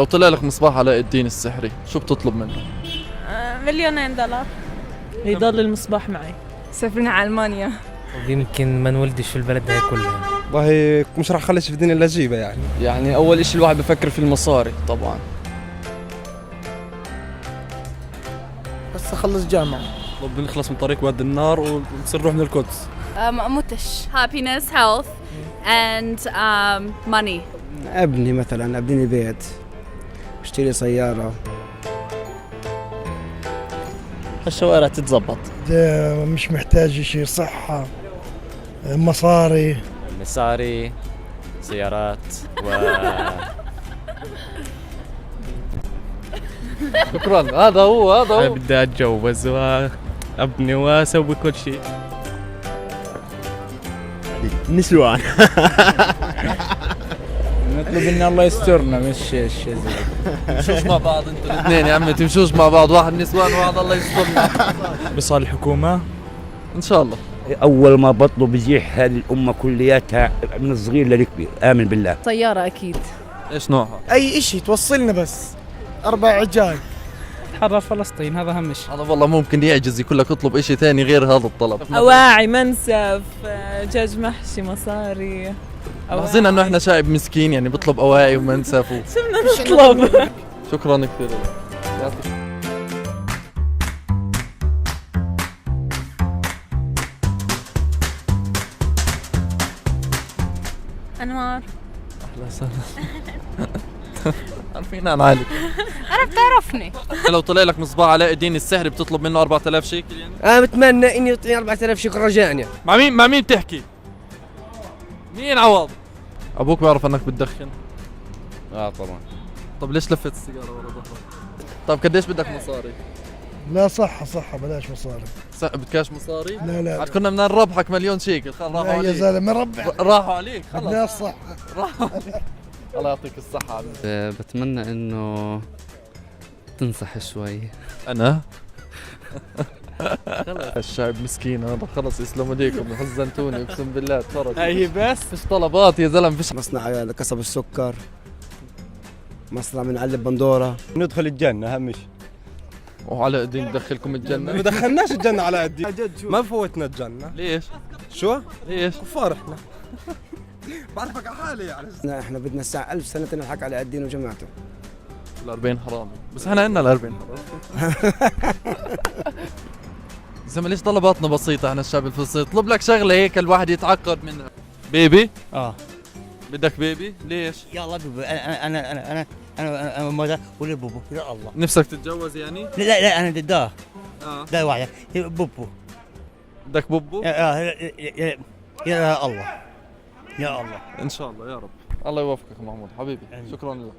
لو طلع لك مصباح علاء الدين السحري شو بتطلب منه؟ $2,000,000 يضل المصباح معي. سافرنا على ألمانيا. يمكن ما نولدش في البلد هاي كلها. والله مش راح اخليش في الدنيا الا اجيبه يعني اول اشي الواحد بفكر في المصاري طبعا. بس اخلص جامعة. طب نخلص من طريق واد النار ونصير نروح من القدس. ما أموتش. Happiness, health and money. ابني مثلا ابني بيت، اشتري سيارة. الشوارع تتزبط. ده مش محتاج شيء، صحة، مصاري. سيارات شكرا. هذا هو بدي اتجوز وابني واسوي كل شيء. نسوان. نطلب ان الله يسترنا مش الشيء. تمشوش مع بعض انتوا الاثنين يا عمي، تمشوش مع بعض، واحد نسوان وواحد الله يسترنا. بصال الحكومة ان شاء الله. أول ما بطلب بزيح هذه الأمة كلياتها من الصغير للكبير، آمن بالله. سيارة أكيد. ايش نوعها؟ اي اشي توصلنا بس 4 عجال. تحرر فلسطين، هذا أهم شيء. هذا والله ممكن يعجز، يقول لك اطلب اشي ثاني غير هذا الطلب. أواعي، منسف، دجاج محشي، مصاري. لاحظين انه احنا شعب مسكين يعني بيطلب اواعي ومنسف شو بدنا نطلب؟ شكرا كثير لك. أنوار. اهلا وسهلا. عارفين عن علي. أنا بتعرفني. لو طلع لك مصباح علاء الدين السحري بتطلب منه 4000 شيكل يعني؟ انا بتمنى اني يعطيني 4000 شيكل رجاء. مع مين بتحكي؟ مين عوض؟ ابوك بيعرف انك بتدخن؟ طبعا. طب ليش لفت السيجاره ورا ظهرك؟ طب قديش بدك مصاري؟ لا صحة بلاش مصاري. بدكاش مصاري؟ لا عاد كنا بدنا نربحك مليون شيكل، خلص راحوا لا يا عليك. زلمة ربع. راحوا عليك خلص. لا صح. راحوا عليك. الله يعطيك الصحة عمي. بتمنى انه تنصح شوي. انا؟ الشعب مسكين هذا، خلص يسلموا ايديكم، حزنتوني اقسم بالله. تفرج هي بس فيش طلبات يا زلمه، فيش. مصنع لقصب السكر، مصنع من علب بندورة. ندخل الجنة أهم شيء. وعلاء الدين يدخلكم ما الجنة؟ دخلناش الجنة على قدي. ما فوتنا الجنة. ليش؟ شو؟ ليش؟ كفار احنا. بعرفك على حالي يعني. احنا بدنا الساعة 1000 سنة نلحق على الدين وجماعته. ال40 حرامي، بس احنا عندنا ال40 حرامي. زلمه ليش طلباتنا بسيطة احنا الشعب الفلسطيني؟ اطلب لك شغلة هيك الواحد يتعقد منها. بيبي؟ بدك بيبي؟ ليش؟ يلا بيبي أنا ماذا ولا بوبو يا الله. نفسك تتجوز يعني؟ لا أنا ده اه واحدة بوبو. بدك بوبو؟ يا الله يا الله. ان شاء الله يا رب. الله يوفقك محمود حبيبي، شكرا لك.